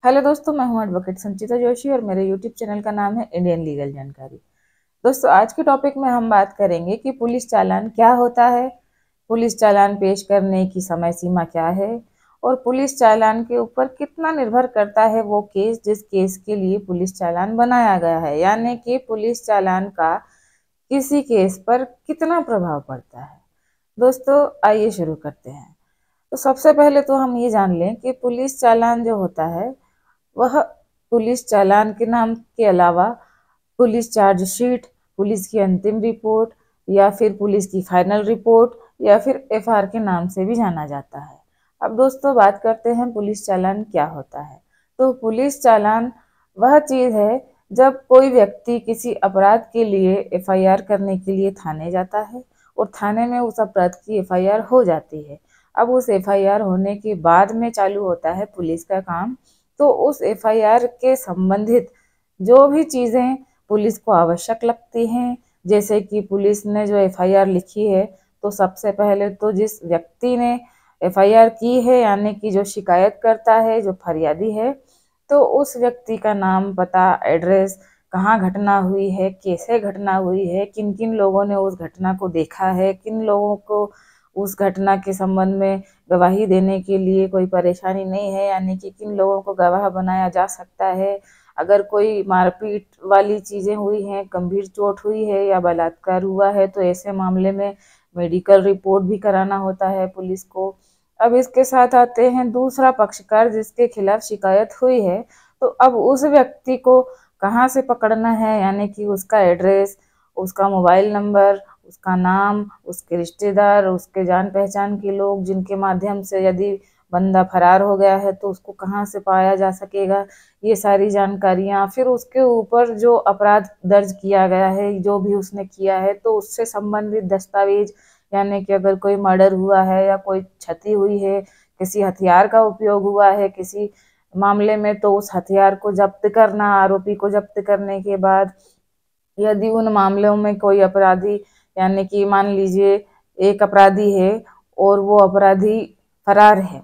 Hello दोस्तों, मैं हूं एडवोकेट संचिता जोशी और मेरे यूट्यूब चैनल का नाम है इंडियन लीगल जानकारी। दोस्तों, आज के टॉपिक में हम बात करेंगे कि पुलिस चालान क्या होता है, पुलिस चालान पेश करने की समय सीमा क्या है और पुलिस चालान के ऊपर कितना निर्भर करता है वो केस जिस केस के लिए पुलिस चालान बनाया गया है, यानी कि पुलिस चालान का किसी केस पर कितना प्रभाव पड़ता है। दोस्तों, आइए शुरू करते हैं। तो सबसे पहले तो हम ये जान लें कि पुलिस चालान जो होता है वह पुलिस चालान के नाम के अलावा पुलिस चार्जशीट, पुलिस की अंतिम रिपोर्ट या फिर पुलिस की फाइनल रिपोर्ट या फिर एफआर के नाम से भी जाना जाता है। अब दोस्तों, बात करते हैं पुलिस चालान क्या होता है। तो पुलिस चालान वह चीज है जब कोई व्यक्ति किसी अपराध के लिए एफआईआर करने के लिए थाने जाता है और थाने में उस अपराध की एफआईआर हो जाती है। अब उस एफआईआर होने के बाद में चालू होता है पुलिस का काम। तो उस एफआईआर के संबंधित जो भी चीजें पुलिस को आवश्यक लगती हैं, जैसे कि पुलिस ने जो एफआईआर लिखी है, तो सबसे पहले तो जिस व्यक्ति ने एफआईआर की है यानी कि जो शिकायत करता है, जो फरियादी है, तो उस व्यक्ति का नाम, पता, एड्रेस, कहाँ घटना हुई है, कैसे घटना हुई है, किन किन लोगों ने उस घटना को देखा है, किन लोगों को उस घटना के संबंध में गवाही देने के लिए कोई परेशानी नहीं है, यानी कि किन लोगों को गवाह बनाया जा सकता है। अगर कोई मारपीट वाली चीजें हुई हैं, गंभीर चोट हुई है या बलात्कार हुआ है, तो ऐसे मामले में मेडिकल रिपोर्ट भी कराना होता है पुलिस को। अब इसके साथ आते हैं दूसरा पक्षकार जिसके खिलाफ शिकायत हुई है। तो अब उस व्यक्ति को कहाँ से पकड़ना है, यानी कि उसका एड्रेस, उसका मोबाइल नंबर, उसका नाम, उसके रिश्तेदार, उसके जान पहचान के लोग जिनके माध्यम से यदि बंदा फरार हो गया है तो उसको कहाँ से पाया जा सकेगा, ये सारी जानकारियां। फिर उसके ऊपर जो अपराध दर्ज किया गया है, जो भी उसने किया है, तो उससे संबंधित दस्तावेज, यानी कि अगर कोई मर्डर हुआ है या कोई क्षति हुई है, किसी हथियार का उपयोग हुआ है किसी मामले में, तो उस हथियार को जब्त करना, आरोपी को जब्त करने के बाद यदि उन मामलों में कोई अपराधी, यानी कि मान लीजिए एक अपराधी है और वो अपराधी फरार है,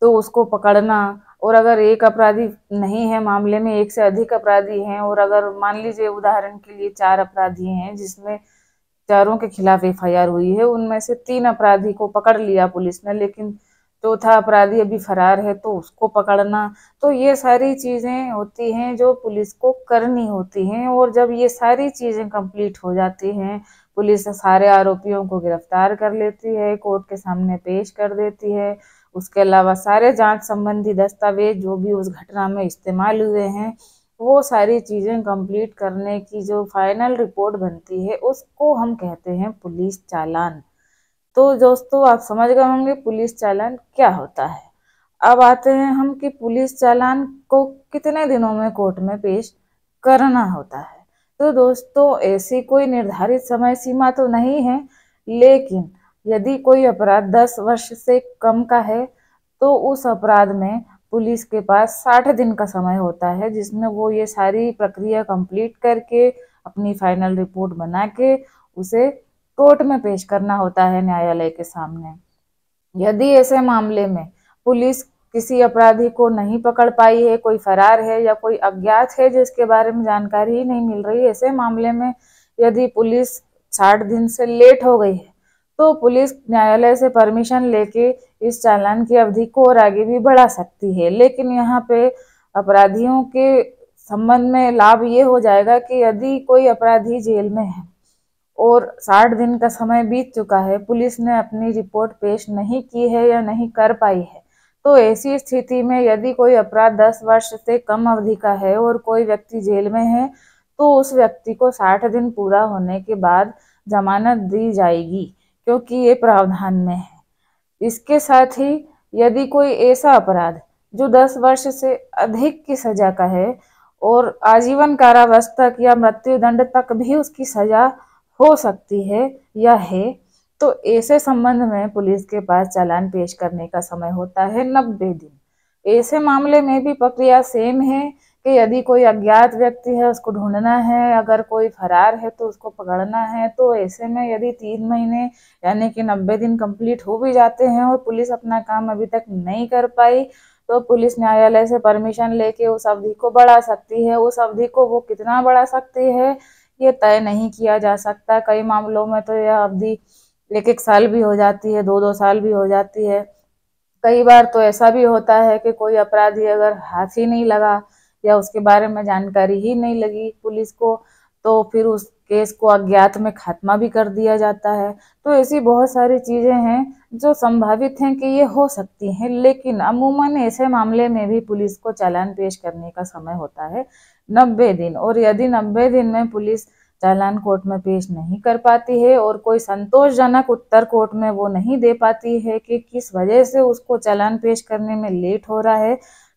तो उसको पकड़ना। और अगर एक अपराधी नहीं है, मामले में एक से अधिक अपराधी हैं, और अगर मान लीजिए उदाहरण के लिए 4 अपराधी हैं जिसमें चारों के खिलाफ एफआईआर हुई है, उनमें से 3 अपराधी को पकड़ लिया पुलिस ने, लेकिन चौथा अपराधी अभी फरार है, तो उसको पकड़ना। तो ये सारी चीजें होती हैं जो पुलिस को करनी होती हैं, और जब ये सारी चीजें कंप्लीट हो जाती हैं, पुलिस सारे आरोपियों को गिरफ्तार कर लेती है, कोर्ट के सामने पेश कर देती है। उसके अलावा सारे जांच संबंधी दस्तावेज जो भी उस घटना में इस्तेमाल हुए हैं, वो सारी चीजें कंप्लीट करने की जो फाइनल रिपोर्ट बनती है, उसको हम कहते हैं पुलिस चालान। तो दोस्तों, आप समझ गए होंगे पुलिस चालान क्या होता है। अब आते हैं हम कि पुलिस चालान को कितने दिनों में कोर्ट में पेश करना होता है। तो दोस्तों, ऐसी कोई निर्धारित समय सीमा तो नहीं है, लेकिन यदि कोई अपराध 10 वर्ष से कम का है तो उस अपराध में पुलिस के पास 60 दिन का समय होता है, जिसमें वो ये सारी प्रक्रिया कंप्लीट करके अपनी फाइनल रिपोर्ट बना के उसे कोर्ट में पेश करना होता है, न्यायालय के सामने। यदि ऐसे मामले में पुलिस किसी अपराधी को नहीं पकड़ पाई है, कोई फरार है या कोई अज्ञात है जिसके बारे में जानकारी ही नहीं मिल रही, ऐसे मामले में यदि पुलिस 60 दिन से लेट हो गई है, तो पुलिस न्यायालय से परमिशन लेके इस चालान की अवधि को और आगे भी बढ़ा सकती है। लेकिन यहाँ पे अपराधियों के संबंध में लाभ ये हो जाएगा कि यदि कोई अपराधी जेल में है और 60 दिन का समय बीत चुका है, पुलिस ने अपनी रिपोर्ट पेश नहीं की है या नहीं कर पाई है, तो ऐसी स्थिति में यदि कोई अपराध 10 वर्ष से कम अवधि का है और कोई व्यक्ति जेल में है, तो उस व्यक्ति को 60 दिन पूरा होने के बाद जमानत दी जाएगी, क्योंकि ये प्रावधान में है। इसके साथ ही यदि कोई ऐसा अपराध जो 10 वर्ष से अधिक की सजा का है और आजीवन कारावास तक या मृत्यु दंड तक भी उसकी सजा हो सकती है या है, तो ऐसे संबंध में पुलिस के पास चालान पेश करने का समय होता है 90 दिन। ऐसे मामले में भी प्रक्रिया सेम है कि यदि कोई अज्ञात व्यक्ति है उसको ढूंढना है, अगर कोई फरार है तो उसको पकड़ना है, तो ऐसे में यदि 3 महीने यानी कि 90 दिन कंप्लीट हो भी जाते हैं और पुलिस अपना काम अभी तक नहीं कर पाई, तो पुलिस न्यायालय से परमिशन लेके उस अवधि को बढ़ा सकती है। उस अवधि को वो कितना बढ़ा सकती है ये तय नहीं किया जा सकता। कई मामलों में तो यह अवधि 1-1 साल भी हो जाती है, 2-2 साल भी हो जाती है। कई बार तो ऐसा भी होता है कि कोई अपराधी अगर हाथ ही नहीं लगा या उसके बारे में जानकारी ही नहीं लगी पुलिस को, तो फिर उस केस को अज्ञात में खात्मा भी कर दिया जाता है। तो ऐसी बहुत सारी चीजें हैं जो संभावित हैं कि ये हो सकती हैं, लेकिन अमूमन ऐसे मामले में भी पुलिस को चालान पेश करने का समय होता है 90 दिन। और यदि 90 दिन में पुलिस चालान कोर्ट में पेश नहीं कर पाती है और कोई संतोषजनक उत्तर कोर्ट में वो नहीं दे पाती है कि किस वजह से उसको चालान पेश करने में लेट हो रहा है,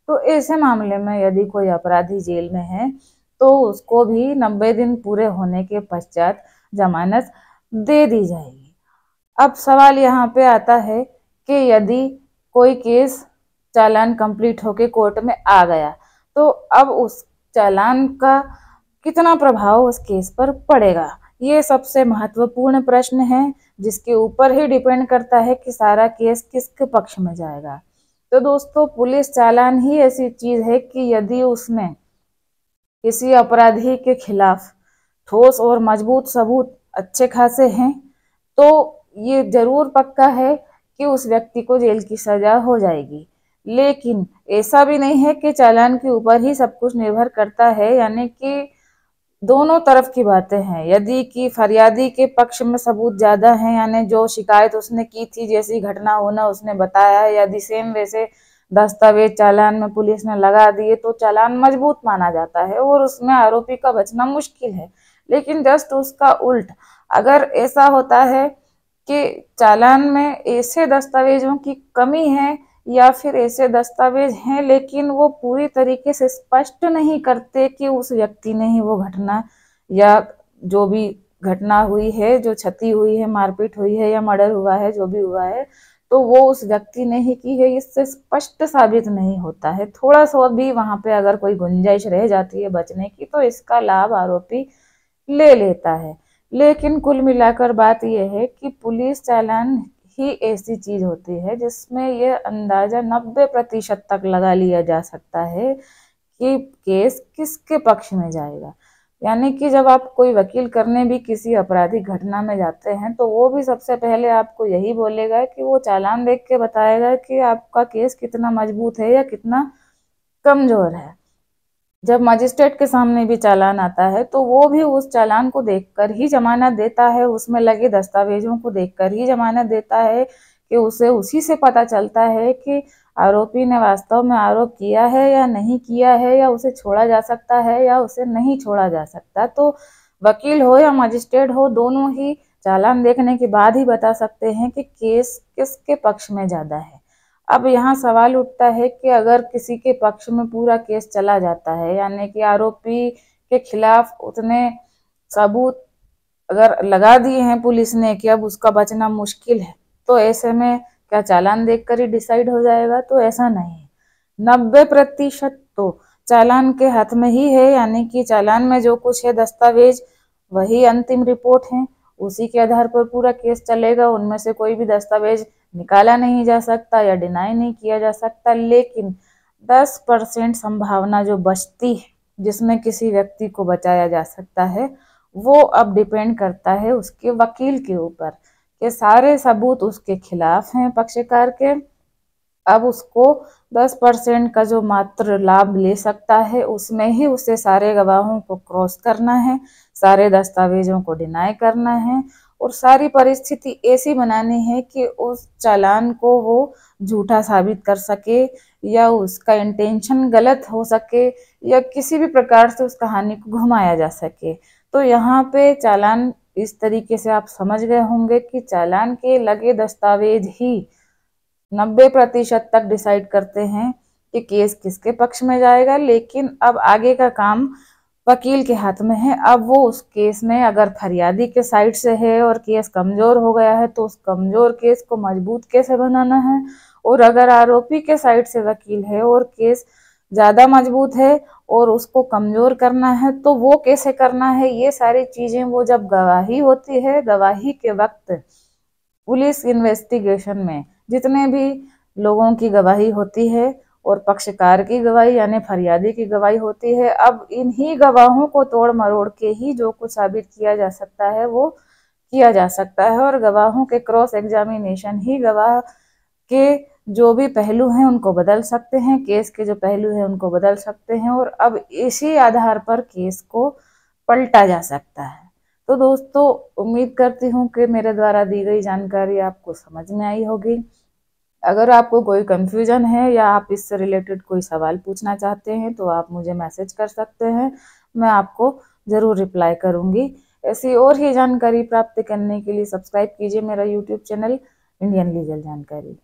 तो ऐसे मामले में यदि कोई अपराधी जेल में है तो उसको भी 90 दिन पूरे होने के पश्चात जमानत दे दी जाएगी। अब सवाल यहाँ पे आता है कि यदि कोई केस चालान कंप्लीट होके कोर्ट में आ गया तो अब उस चालान का कितना प्रभाव उस केस पर पड़ेगा, ये सबसे महत्वपूर्ण प्रश्न है जिसके ऊपर ही डिपेंड करता है कि सारा केस किसके पक्ष में जाएगा। तो दोस्तों, पुलिस चालान ही ऐसी चीज है कि यदि उसमें किसी अपराधी के खिलाफ ठोस और मजबूत सबूत अच्छे खासे हैं तो ये जरूर पक्का है कि उस व्यक्ति को जेल की सजा हो जाएगी। लेकिन ऐसा भी नहीं है कि चालान के ऊपर ही सब कुछ निर्भर करता है, यानी कि दोनों तरफ की बातें हैं। यदि कि फरियादी के पक्ष में सबूत ज्यादा है, यानी जो शिकायत उसने की थी, जैसी घटना होना उसने बताया है, यदि सेम वैसे दस्तावेज चालान में पुलिस ने लगा दिए तो चालान मजबूत माना जाता है और उसमें आरोपी का बचना मुश्किल है। लेकिन जस्ट उसका उल्ट अगर ऐसा होता है कि चालान में ऐसे दस्तावेजों की कमी है या फिर ऐसे दस्तावेज हैं लेकिन वो पूरी तरीके से स्पष्ट नहीं करते कि उस व्यक्ति ने ही वो घटना या जो भी घटना हुई है, जो क्षति हुई है, मारपीट हुई है या मर्डर हुआ है, जो भी हुआ है, तो वो उस व्यक्ति ने ही की है, इससे स्पष्ट साबित नहीं होता है। थोड़ा सा भी वहां पे अगर कोई गुंजाइश रह जाती है बचने की तो इसका लाभ आरोपी ले लेता है। लेकिन कुल मिलाकर बात यह है कि पुलिस चालान ही ऐसी चीज होती है जिसमें यह अंदाजा 90% तक लगा लिया जा सकता है कि केस किसके पक्ष में जाएगा। यानी कि जब आप कोई वकील करने भी किसी आपराधिक घटना में जाते हैं तो वो भी सबसे पहले आपको यही बोलेगा कि वो चालान देख के बताएगा कि आपका केस कितना मजबूत है या कितना कमजोर है। जब मजिस्ट्रेट के सामने भी चालान आता है तो वो भी उस चालान को देखकर ही जमानत देता है, उसमें लगे दस्तावेजों को देखकर ही जमानत देता है कि उसे उसी से पता चलता है कि आरोपी ने वास्तव में आरोप किया है या नहीं किया है, या उसे छोड़ा जा सकता है या उसे नहीं छोड़ा जा सकता। तो वकील हो या मजिस्ट्रेट हो, दोनों ही चालान देखने के बाद ही बता सकते हैं कि केस किसके पक्ष में ज्यादा है। अब यहाँ सवाल उठता है कि अगर किसी के पक्ष में पूरा केस चला जाता है, यानी कि आरोपी के खिलाफ उतने सबूत अगर लगा दिए हैं पुलिस ने कि अब उसका बचना मुश्किल है, तो ऐसे में क्या चालान देखकर ही डिसाइड हो जाएगा? तो ऐसा नहीं है। 90% तो चालान के हाथ में ही है, यानी कि चालान में जो कुछ है दस्तावेज वही अंतिम रिपोर्ट है, उसी के आधार पर पूरा केस चलेगा। उनमें से कोई भी दस्तावेज निकाला नहीं जा सकता या डिनाई नहीं किया जा सकता। लेकिन 10% संभावना जो बचती है जिसमें किसी व्यक्ति को बचाया जा सकता है, वो अब डिपेंड करता है उसके वकील के ऊपर कि सारे सबूत उसके खिलाफ हैं पक्षकार के। अब उसको 10% का जो मात्र लाभ ले सकता है उसमें ही उसे सारे गवाहों को क्रॉस करना है, सारे दस्तावेजों को डिनाई करना है और सारी परिस्थिति ऐसी बनानी है कि उस चालान को वो झूठा साबित कर सके या उसका इंटेंशन गलत हो सके या किसी भी प्रकार से उस कहानी को घुमाया जा सके। तो यहाँ पे चालान इस तरीके से आप समझ गए होंगे कि चालान के लगे दस्तावेज ही 90% तक डिसाइड करते हैं कि केस किसके पक्ष में जाएगा। लेकिन अब आगे का काम वकील के हाथ में है। अब वो उस केस में अगर फरियादी के साइड से है और केस कमजोर हो गया है तो उस कमजोर केस को मजबूत कैसे बनाना है, और अगर आरोपी के साइड से वकील है और केस ज्यादा मजबूत है और उसको कमजोर करना है तो वो कैसे करना है। ये सारी चीजें वो जब गवाही होती है, गवाही के वक्त पुलिस इन्वेस्टिगेशन में जितने भी लोगों की गवाही होती है और पक्षकार की गवाही यानी फरियादी की गवाही होती है। अब इन्हीं गवाहों को तोड़ मरोड़ के ही जो कुछ साबित किया जा सकता है वो किया जा सकता है, और गवाहों के क्रॉस एग्जामिनेशन ही गवाह के जो भी पहलू हैं उनको बदल सकते हैं, केस के जो पहलू हैं उनको बदल सकते हैं, और अब इसी आधार पर केस को पलटा जा सकता है। तो दोस्तों, उम्मीद करती हूँ कि मेरे द्वारा दी गई जानकारी आपको समझ में आई होगी। अगर आपको कोई कंफ्यूजन है या आप इससे रिलेटेड कोई सवाल पूछना चाहते हैं तो आप मुझे मैसेज कर सकते हैं, मैं आपको ज़रूर रिप्लाई करूँगी। ऐसी और ही जानकारी प्राप्त करने के लिए सब्सक्राइब कीजिए मेरा यूट्यूब चैनल इंडियन लीगल जानकारी।